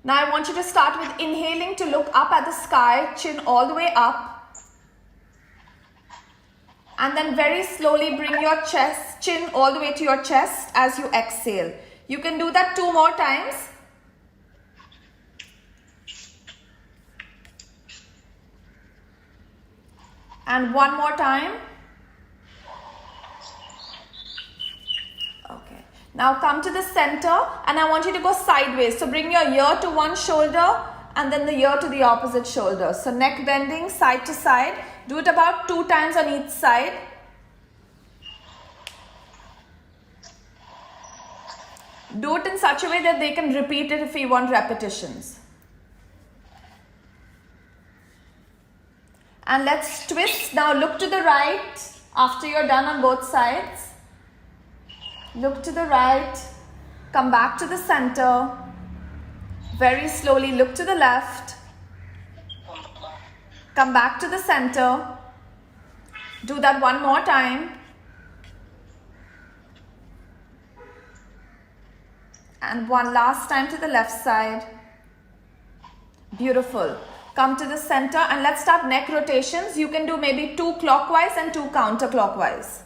Now I want you to start with inhaling to look up at the sky, chin all the way up. And then very slowly bring your chin all the way to your chest as you exhale. You can do that 2 more times. And 1 more time. Okay. Now come to the center and I want you to go sideways. So bring your ear to one shoulder and then the ear to the opposite shoulder. So neck bending side to side. Do it about 2 times on each side. Do it in such a way that they can repeat it if you want repetitions. And let's twist. Now look to the right after you're done on both sides. Look to the right. Come back to the center. Very slowly look to the left. Come back to the center. Do that 1 more time. And 1 last time to the left side. Beautiful. Come to the center and let's start neck rotations. You can do maybe 2 clockwise and 2 counterclockwise.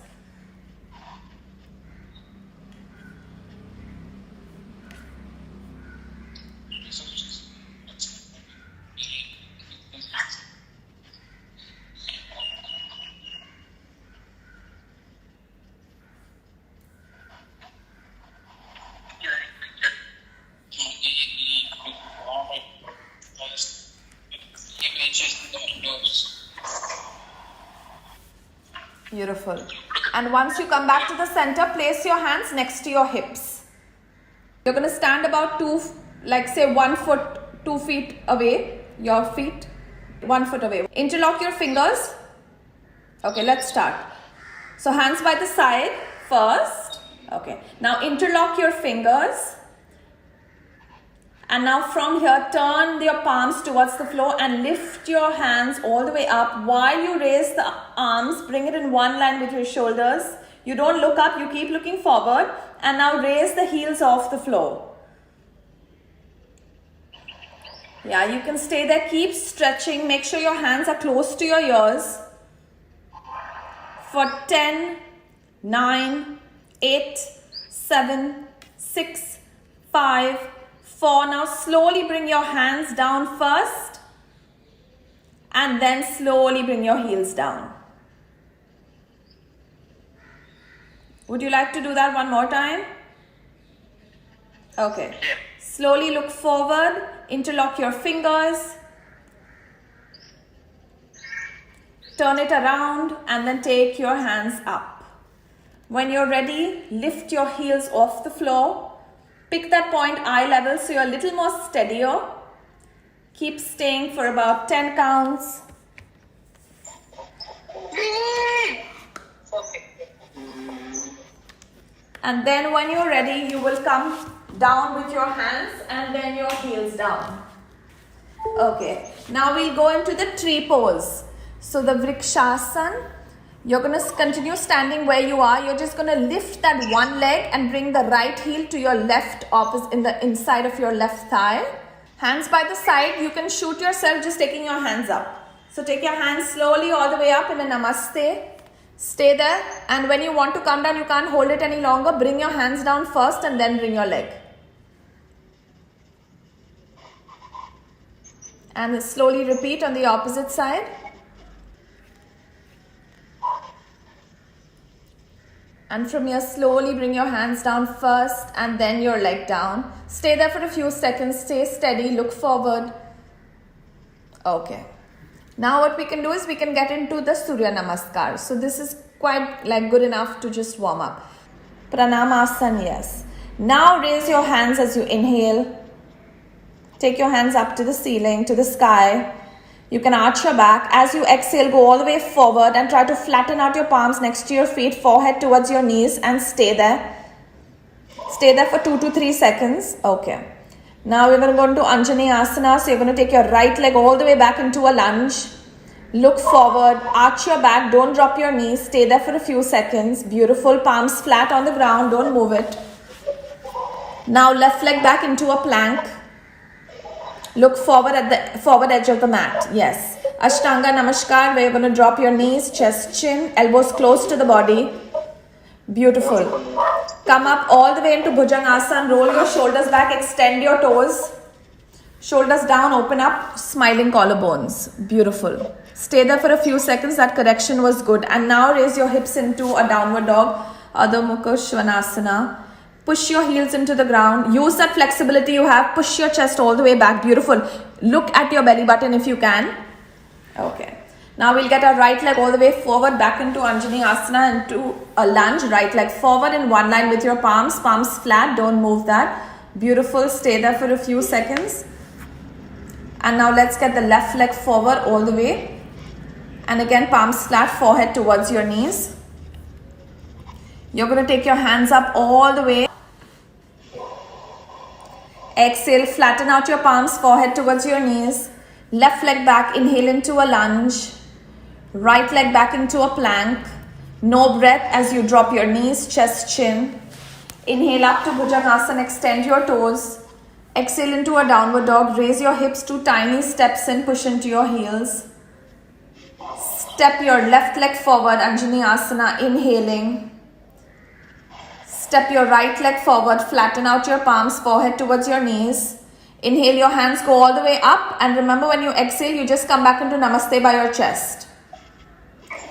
Beautiful. And once you come back to the center, place your hands next to your hips. You're going to stand about 1 foot, 2 feet away. Your feet, 1 foot away. Interlock your fingers. Okay, let's start. So hands by the side first. Okay. Now interlock your fingers. And now from here, turn your palms towards the floor and lift your hands all the way up. While you raise the arms, bring it in one line with your shoulders. You don't look up, you keep looking forward. And now raise the heels off the floor. Yeah, you can stay there. Keep stretching. Make sure your hands are close to your ears. For 10, 9, 8, 7, 6, 5, 4. Now slowly bring your hands down first and then slowly bring your heels down. Would you like to do that 1 more time? Okay. Slowly look forward, interlock your fingers, turn it around and then take your hands up. When you're ready, lift your heels off the floor. Pick that point eye level so you're a little more steadier. Keep staying for about 10 counts. And then when you're ready, you will come down with your hands and then your heels down. Okay, now we'll go into the tree pose. So the Vrikshasana. You're going to continue standing where you are. You're just going to lift that one leg and bring the right heel to your left opposite in the inside of your left thigh. Hands by the side. You can shoot yourself just taking your hands up. So take your hands slowly all the way up in a namaste. Stay there. And when you want to come down, you can't hold it any longer. Bring your hands down first and then bring your leg. And slowly repeat on the opposite side. And from here, slowly bring your hands down first and then your leg down. Stay there for a few seconds. Stay steady. Look forward. Okay. Now what we can do is we can get into the Surya Namaskar. So this is quite good enough to just warm up. Pranamasana, yes. Now raise your hands as you inhale. Take your hands up to the ceiling, to the sky. You can arch your back. As you exhale, go all the way forward and try to flatten out your palms next to your feet, forehead towards your knees and stay there. Stay there for 2 to 3 seconds. Okay. Now we're going to go into Anjani Asana. So you're going to take your right leg all the way back into a lunge. Look forward, arch your back, don't drop your knees. Stay there for a few seconds. Beautiful. Palms flat on the ground, don't move it. Now left leg back into a plank. Look forward at the forward edge of the mat. Yes. Ashtanga Namaskar, where you're going to drop your knees, chest, chin, elbows close to the body. Beautiful. Come up all the way into Bhujangasana. Roll your shoulders back, extend your toes. Shoulders down, open up, smiling collarbones. Beautiful. Stay there for a few seconds. That correction was good. And now raise your hips into a downward dog. Adho Mukha Svanasana. Push your heels into the ground. Use that flexibility you have. Push your chest all the way back. Beautiful. Look at your belly button if you can. Okay. Now we'll get our right leg all the way forward back into Anjani Asana, into a lunge. Right leg forward in one line with your palms. Palms flat. Don't move that. Beautiful. Stay there for a few seconds. And now let's get the left leg forward all the way. And again, palms flat, forehead towards your knees. You're going to take your hands up all the way. Exhale, flatten out your palms, forehead towards your knees. Left leg back, inhale into a lunge. Right leg back into a plank. No breath as you drop your knees, chest, chin. Inhale up to Bhujangasana, extend your toes. Exhale into a downward dog. Raise your hips to tiny steps and push into your heels. Step your left leg forward, Anjani Asana, inhaling. Step your right leg forward, flatten out your palms, forehead towards your knees. Inhale, your hands go all the way up. And remember, when you exhale, you just come back into Namaste by your chest.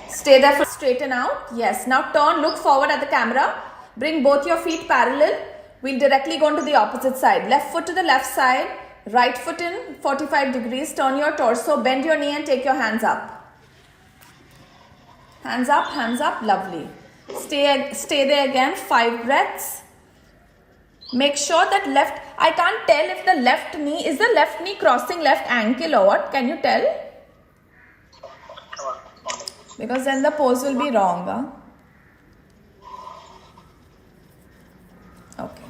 Stay there for straighten out. Yes. Now turn, look forward at the camera. Bring both your feet parallel. We'll directly go into the opposite side. Left foot to the left side. Right foot in 45 degrees. Turn your torso. Bend your knee and take your hands up. Hands up, hands up. Lovely. Stay there again. 5 breaths. Make sure that left, I can't tell if the left knee, is the left knee crossing left ankle or what? Can you tell? Because then the pose will be wrong. Huh? Okay.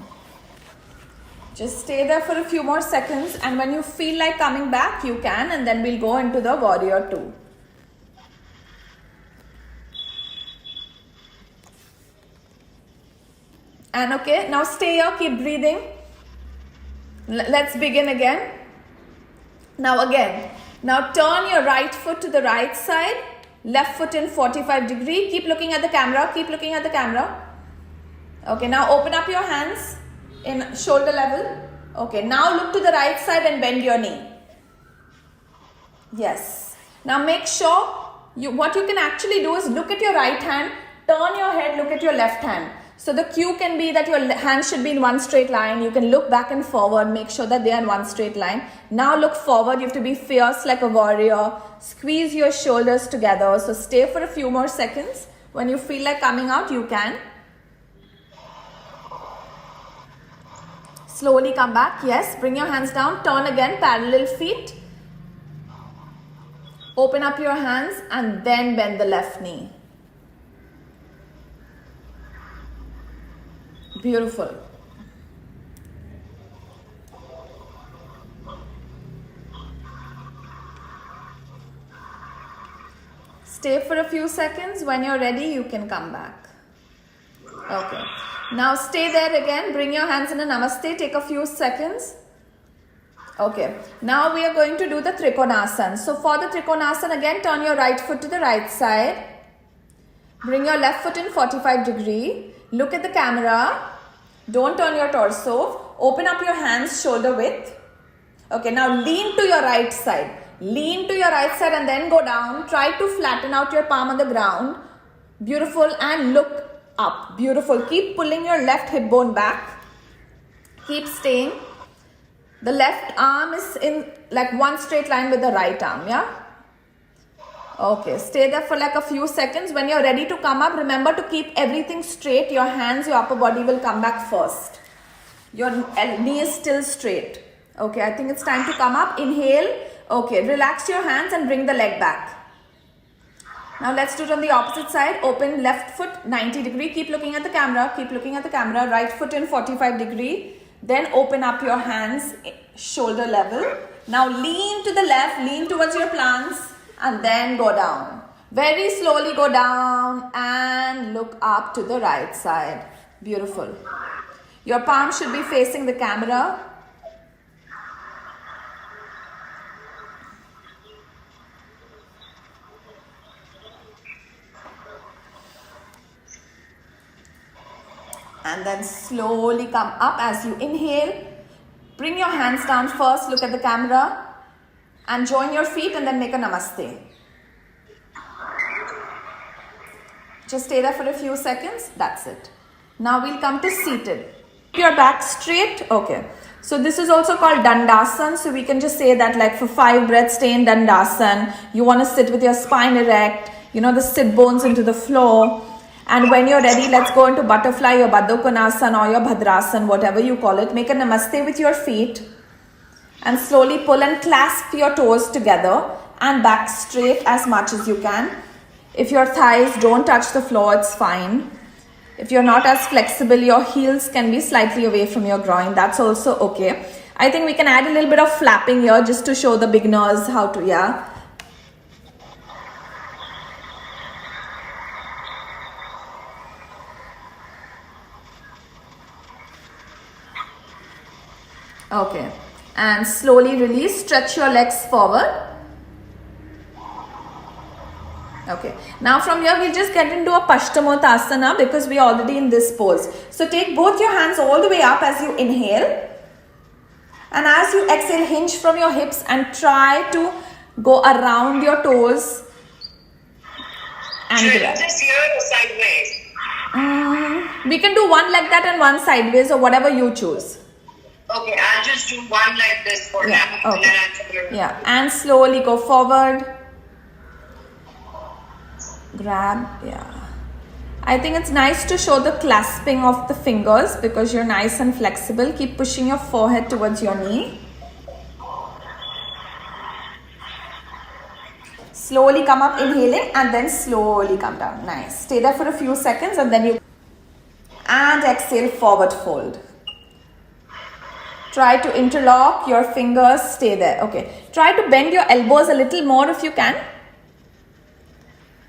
Just stay there for a few more seconds, and when you feel like coming back, you can, and then we'll go into the warrior 2. And okay, now stay here, keep breathing. Let's begin again. Now again, now turn your right foot to the right side, left foot in 45 degree. Keep looking at the camera, keep looking at the camera. Okay, now open up your hands in shoulder level. Okay, now look to the right side and bend your knee. Yes. Now make sure, what you can actually do is look at your right hand, turn your head, look at your left hand. So the cue can be that your hands should be in one straight line. You can look back and forward, make sure that they are in one straight line. Now look forward, you have to be fierce like a warrior. Squeeze your shoulders together. So stay for a few more seconds. When you feel like coming out, you can. Slowly come back. Yes, bring your hands down. Turn again, parallel feet. Open up your hands and then bend the left knee. Beautiful. Stay for a few seconds. When you're ready, you can come back. Okay. Now stay there again. Bring your hands in a namaste. Take a few seconds. Okay. Now we are going to do the Trikonasana. So for the Trikonasana, again, turn your right foot to the right side. Bring your left foot in 45 degree. Look at the camera. Don't turn your torso. Open up your hands shoulder width. Okay, now lean to your right side. Lean to your right side and then go down. Try to flatten out your palm on the ground. Beautiful. And look up. Beautiful. Keep pulling your left hip bone back. Keep staying. The left arm is in like one straight line with the right arm. Yeah? Okay, stay there for like a few seconds. When you're ready to come up, remember to keep everything straight. Your hands, your upper body will come back first. Your knee is still straight. Okay, I think it's time to come up. Inhale. Okay, relax your hands and bring the leg back. Now let's do it on the opposite side. Open left foot 90 degree. Keep looking at the camera. Keep looking at the camera. Right foot in 45 degree. Then open up your hands shoulder level. Now lean to the left. Lean towards your plants. And then go down. Very slowly go down and look up to the right side. Beautiful. Your palm should be facing the camera. And then slowly come up as you inhale. Bring your hands down first, look at the camera. And join your feet and then make a namaste. Just stay there for a few seconds. That's it. Now we'll come to seated. Keep your back straight. Okay. So this is also called Dandasan. So we can just say that like for 5 breaths, stay in Dandasan. You want to sit with your spine erect. The sit bones into the floor. And when you're ready, let's go into butterfly, your Baddha Konasana or your Bhadrasan, whatever you call it. Make a namaste with your feet. And slowly pull and clasp your toes together. And back straight as much as you can. If your thighs don't touch the floor, it's fine. If you're not as flexible, your heels can be slightly away from your groin. That's also okay. I think we can add a little bit of flapping here just to show the beginners how to, yeah. Okay. And slowly release. Stretch your legs forward. Okay, now from here we'll just get into a Paschimottanasana because we're already in this pose. So take both your hands all the way up as you inhale. And as you exhale, hinge from your hips and try to go around your toes. And should I do this here or sideways? We can do one like that and one sideways or whatever you choose. Okay, I'll just do one like this for now. Okay. And then I'll do Yeah, and slowly go forward. Grab, yeah. I think it's nice to show the clasping of the fingers because you're nice and flexible. Keep pushing your forehead towards your knee. Slowly come up, inhaling, and then slowly come down. Nice. Stay there for a few seconds and then you... And exhale, forward fold. Try to interlock your fingers. Stay there. Okay. Try to bend your elbows a little more if you can.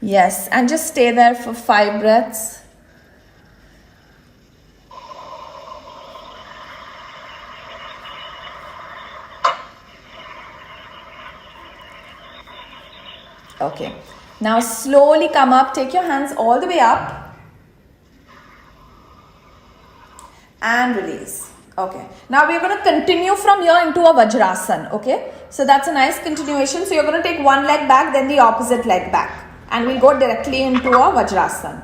Yes, and just stay there for 5 breaths. Okay, now slowly come up, take your hands all the way up and release. Okay, now we are going to continue from here into a Vajrasan. Okay, so that's a nice continuation. So you're going to take one leg back, then the opposite leg back. And we'll go directly into a Vajrasan.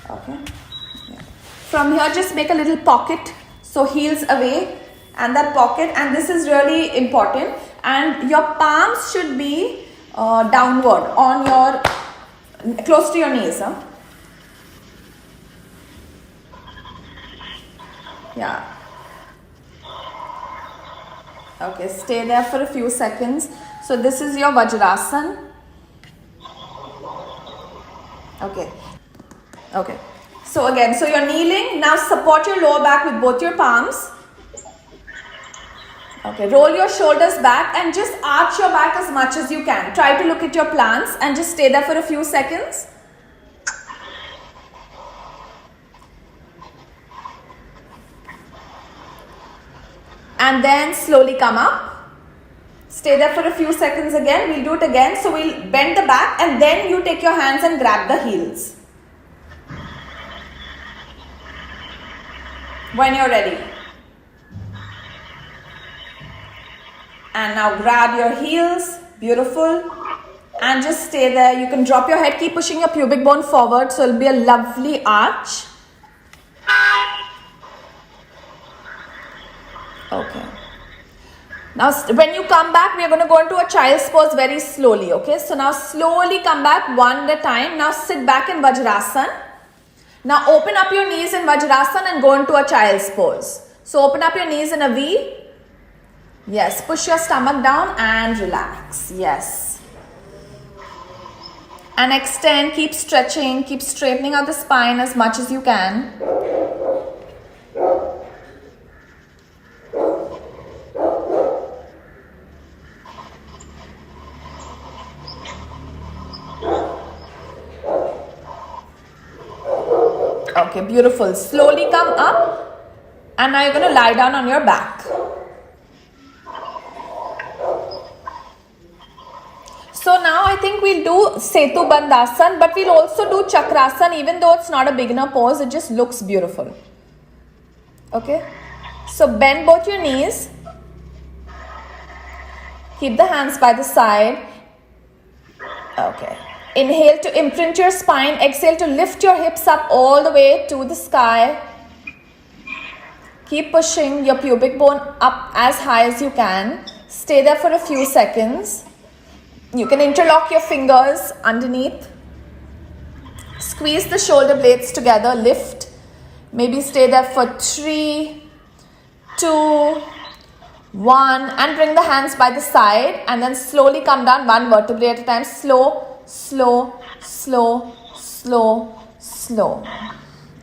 Okay. Yeah. From here, just make a little pocket. So heels away and that pocket. And this is really important. And your palms should be downward on your, close to your knees. Huh? Yeah. Okay, stay there for a few seconds. So this is your Vajrasan. Okay. Okay. So again, so you're kneeling. Now support your lower back with both your palms. Okay, roll your shoulders back and just arch your back as much as you can. Try to look at your plants and just stay there for a few seconds. And then slowly come up. Stay there for a few seconds again. We'll do it again. So we'll bend the back and then you take your hands and grab the heels. When you're ready. And now grab your heels. Beautiful. And just stay there. You can drop your head. Keep pushing your pubic bone forward. So it'll be a lovely arch. Okay. Now when you come back, we are going to go into a child's pose very slowly. Okay. So now slowly come back one at a time. Now sit back in Vajrasan. Now open up your knees in Vajrasan and go into a child's pose. So open up your knees in a V. Yes. Push your stomach down and relax. Yes. And extend. Keep stretching. Keep straightening out the spine as much as you can. Okay, beautiful. Slowly come up and now you're going to lie down on your back. So now I think we'll do Setu Bandhasan, but we'll also do Chakrasan, even though it's not a beginner pose, it just looks beautiful. Okay, so bend both your knees, keep the hands by the side. Okay, inhale to imprint your spine, exhale to lift your hips up all the way to the sky. Keep pushing your pubic bone up as high as you can. Stay there for a few seconds. You can interlock your fingers underneath. Squeeze the shoulder blades together, lift. Maybe stay there for 3, 2, 1, and bring the hands by the side, and then slowly come down one vertebrae at a time. Slow, slow, slow, slow, slow.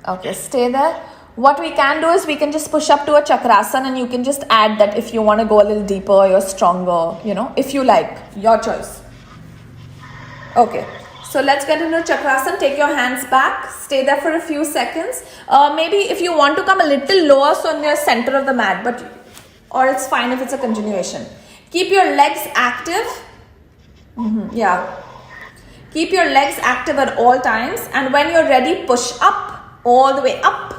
Okay, stay there. What we can do is we can just push up to a Chakrasan, and you can just add that if you want to go a little deeper, you're stronger, if you like, your choice. Okay, so let's get into Chakrasan. Take your hands back, stay there for a few seconds. Maybe if you want to come a little lower, so in your center of the mat, or it's fine if it's a continuation. Keep your legs active. Keep your legs active at all times, and when you're ready, push up, all the way up.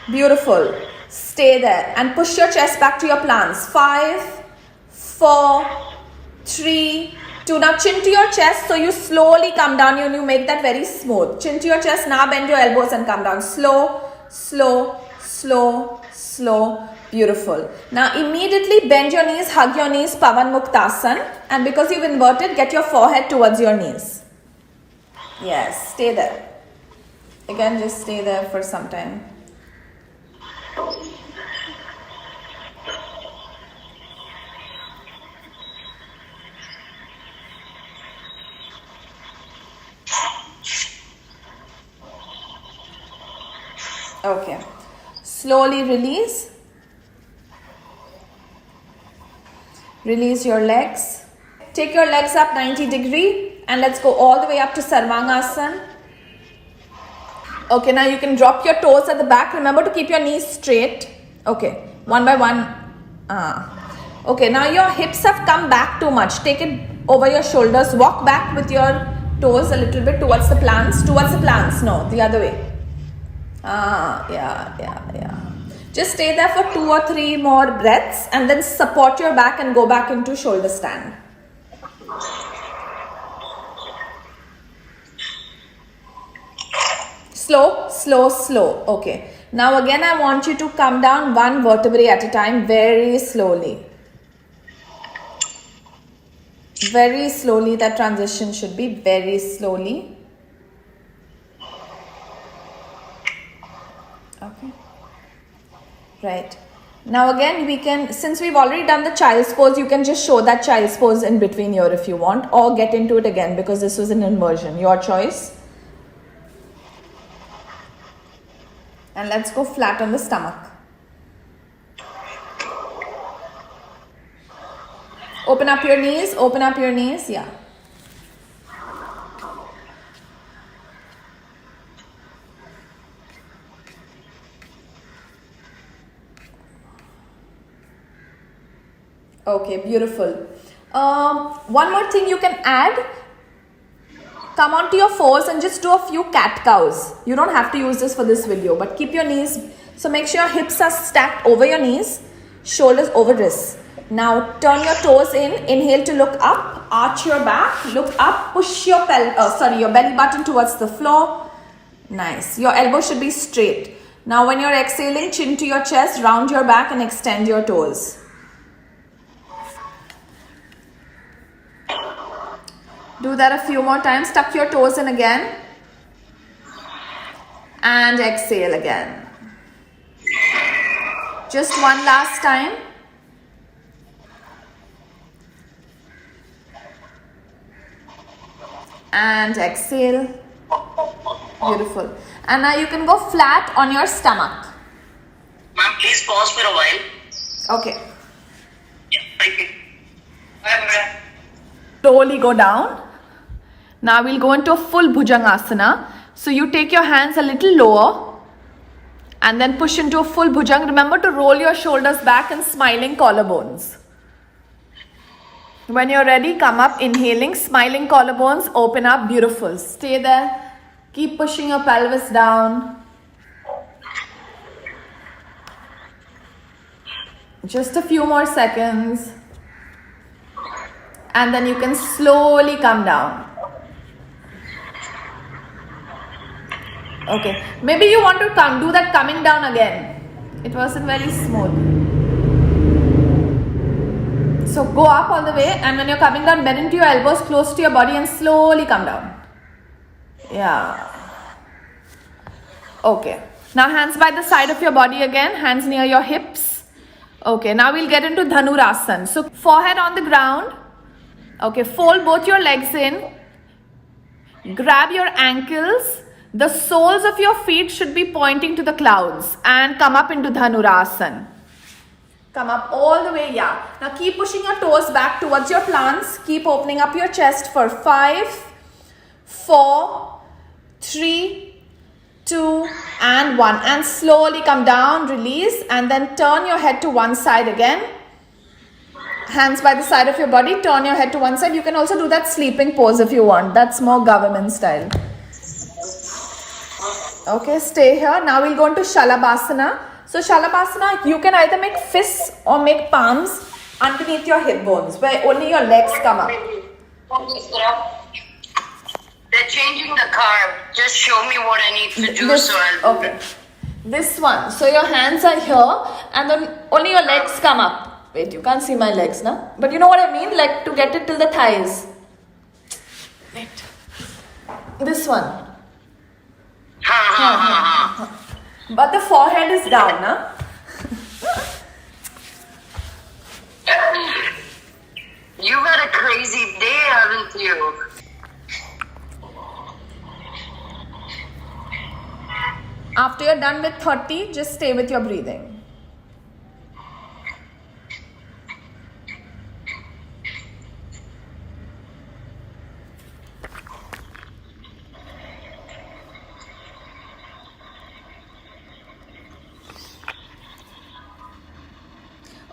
Beautiful. Stay there and push your chest back to your plants. 5, 4, 3, 2. Now chin to your chest, so you slowly come down and you make that very smooth. Chin to your chest. Now bend your elbows and come down. Slow, slow, slow, slow. Beautiful. Now immediately bend your knees, hug your knees, Pavan Muktasan. And because you've inverted, get your forehead towards your knees. Yes, stay there. Again, just stay there for some time. Okay, slowly release. Release your legs. Take your legs up 90 degree and let's go all the way up to Sarvangasana. Okay, now you can drop your toes at the back. Remember to keep your knees straight. Okay, one by one. Okay, now your hips have come back too much. Take it over your shoulders. Walk back with your toes a little bit towards the plants. Towards the plants. No, the other way. Yeah. Just stay there for 2 or 3 more breaths and then support your back and go back into shoulder stand. Slow, slow, slow. Okay. Now again, I want you to come down one vertebrae at a time very slowly. Very slowly. That transition should be very slowly. Okay. Right. Now again, we can, since we've already done the child's pose, you can just show that child's pose in between here if you want, or get into it again because this was an inversion. Your choice. And let's go flat on the stomach. Open up your knees, open up your knees, yeah. Okay, beautiful. One more thing you can add. Come onto your fours and just do a few cat cows. You don't have to use this for this video, but keep your knees. So make sure your hips are stacked over your knees, shoulders over wrists. Now turn your toes in. Inhale to look up. Arch your back. Look up. Push your your belly button towards the floor. Nice. Your elbow should be straight. Now when you're exhaling, chin to your chest, round your back and extend your toes. Do that a few more times. Tuck your toes in again. And exhale again. Just one last time. And exhale. Beautiful. And now you can go flat on your stomach. Ma'am, please pause for a while. Okay. Yeah, thank you. Bye-bye. Slowly go down. Now we'll go into a full Bhujangasana. So you take your hands a little lower and then push into a full Bhujang. Remember to roll your shoulders back and smiling collarbones. When you're ready, come up, inhaling, smiling collarbones, open up, beautiful. Stay there. Keep pushing your pelvis down. Just a few more seconds. And then you can slowly come down. Okay, maybe you want to do that coming down again. It wasn't very smooth. So go up all the way, and when you're coming down, bend into your elbows close to your body and slowly come down. Yeah. Okay. Now hands by the side of your body again, hands near your hips. Okay, now we'll get into Dhanurasana. So forehead on the ground. Okay, fold both your legs in. Grab your ankles. The soles of your feet should be pointing to the clouds and come up into Dhanurasana. Come up all the way, yeah. Now keep pushing your toes back towards your plants. Keep opening up your chest for 5, 4, 3, 2 and 1. And slowly come down, release, and then turn your head to one side again. Hands by the side of your body, turn your head to one side. You can also do that sleeping pose if you want. That's more government style. Okay, stay here. Now we'll go into Shalabhasana. So Shalabhasana, you can either make fists or make palms underneath your hip bones, where only your legs come up. They're changing the carb. Just show me what I need to do Okay. This one. So your hands are here and then only your legs come up. Wait, you can't see my legs now. But you know what I mean? Like to get it till the thighs. Wait. This one. But the forehead is down, huh? You've had a crazy day, haven't you? After you're done with 30, just stay with your breathing.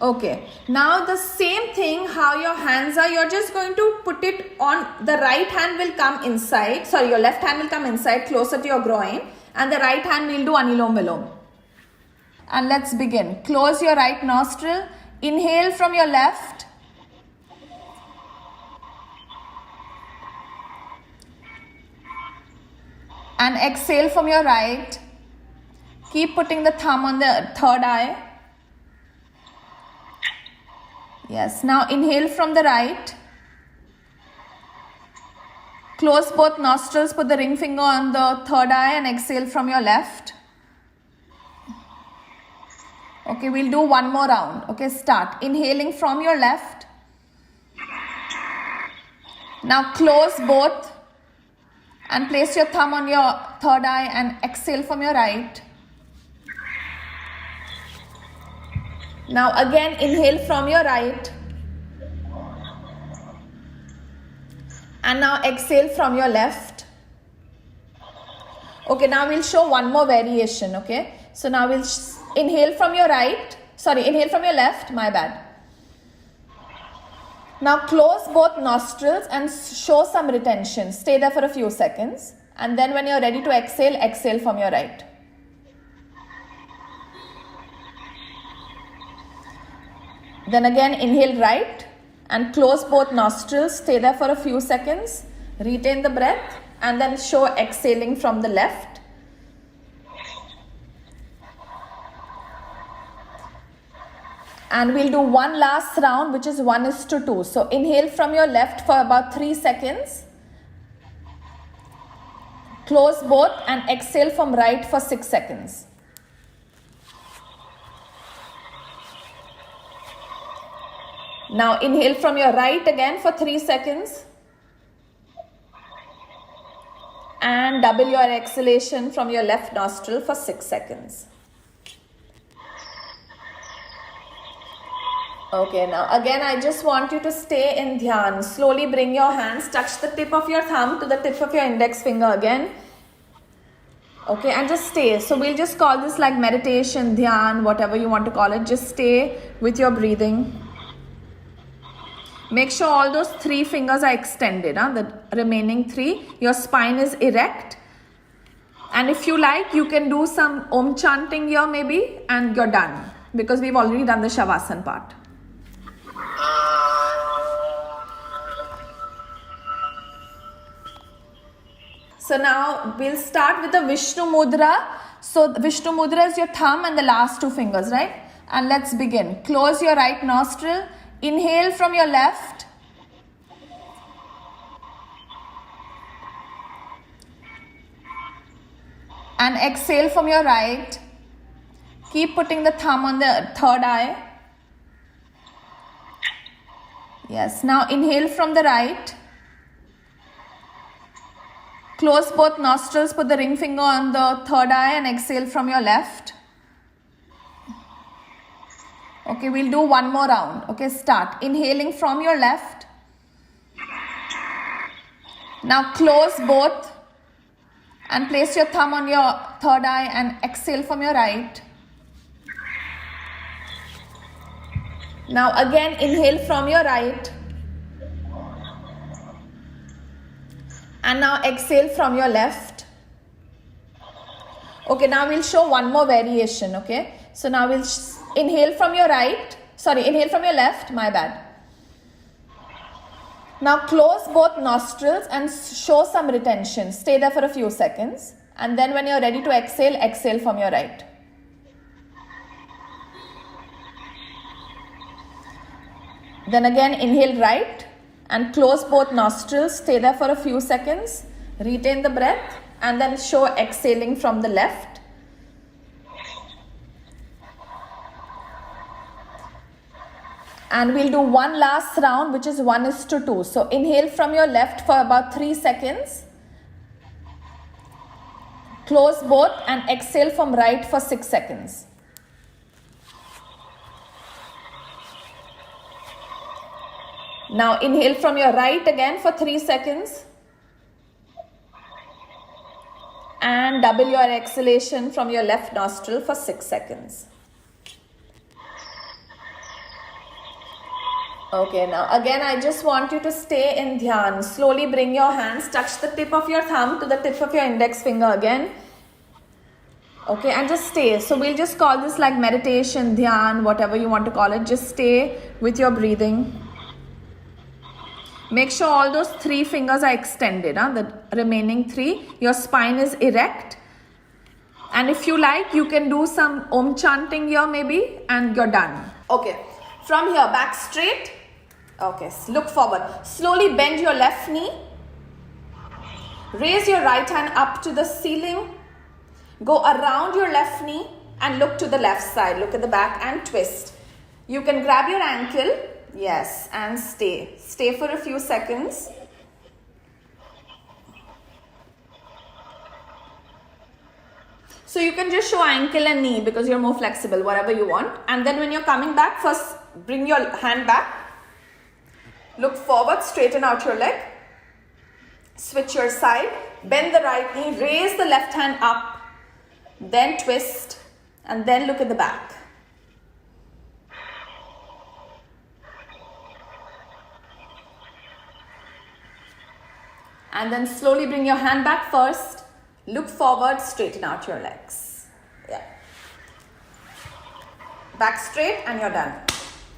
Okay, now the same thing, how your hands are, you're just going to put it on, the right hand will come inside, sorry, your left hand will come inside closer to your groin, and the right hand will do Anulom Vilom. And let's begin. Close your right nostril, inhale from your left, and exhale from your right. Keep putting the thumb on the third eye. Yes, now inhale from the right. Close both nostrils, put the ring finger on the third eye and exhale from your left. Okay, we'll do one more round. Okay, start. Inhaling from your left. Now close both and place your thumb on your third eye and exhale from your right. Now again inhale from your right. And now exhale from your left. Okay, now we'll show one more variation, okay? So now we'll inhale from your right. Sorry, inhale from your left, my bad. Now close both nostrils and show some retention. Stay there for a few seconds. And then when you're ready to exhale, exhale from your right. Then again inhale right and close both nostrils. Stay there for a few seconds. Retain the breath and then show exhaling from the left. And we'll do one last round, which is 1:2. So inhale from your left for about 3 seconds. Close both and exhale from right for 6 seconds. Now inhale from your right again for 3 seconds. And double your exhalation from your left nostril for 6 seconds. Okay, now again I just want you to stay in dhyan. Slowly bring your hands, touch the tip of your thumb to the tip of your index finger again. Okay, and just stay. So we'll just call this like meditation, dhyan, whatever you want to call it. Just stay with your breathing. Make sure all those 3 fingers are extended, the remaining 3. Your spine is erect. And if you like, you can do some Om chanting here maybe, and you're done. Because we've already done the Shavasana part. So now we'll start with the Vishnu Mudra. So Vishnu Mudra is your thumb and the last 2 fingers, right? And let's begin. Close your right nostril. Inhale from your left. And exhale from your right. Keep putting the thumb on the third eye. Yes, now inhale from the right. Close both nostrils, put the ring finger on the third eye and exhale from your left. Okay, we'll do one more round. Okay, start. Inhaling from your left. Now close both and place your thumb on your third eye and exhale from your right. Now again inhale from your right. And now exhale from your left. Okay, now we'll show one more variation, okay? So now we'll inhale from your right. Inhale from your left, my bad. Now close both nostrils and show some retention. Stay there for a few seconds. And then when you're ready to exhale, exhale from your right. Then again inhale right and close both nostrils. Stay there for a few seconds. Retain the breath and then show exhaling from the left. And we'll do one last round, which is 1:2. So inhale from your left for about 3 seconds. Close both and exhale from right for 6 seconds. Now inhale from your right again for 3 seconds. And double your exhalation from your left nostril for 6 seconds. Okay, now again I just want you to stay in dhyan. Slowly bring your hands, touch the tip of your thumb to the tip of your index finger again. Okay, and just stay. So we'll just call this like meditation, dhyan, whatever you want to call it. Just stay with your breathing. Make sure all those 3 fingers are extended, the remaining 3. Your spine is erect. And if you like, you can do some Om chanting here maybe, and you're done. Okay, from here, back straight. Okay, look forward. Slowly bend your left knee. Raise your right hand up to the ceiling. Go around your left knee and look to the left side. Look at the back and twist. You can grab your ankle. Yes, and stay. Stay for a few seconds. So you can just show ankle and knee because you're more flexible, whatever you want. And then when you're coming back, first bring your hand back. Look forward, straighten out your leg. Switch your side. Bend the right knee, raise the left hand up. Then twist and then look at the back. And then slowly bring your hand back first. Look forward, straighten out your legs. Yeah. Back straight and you're done.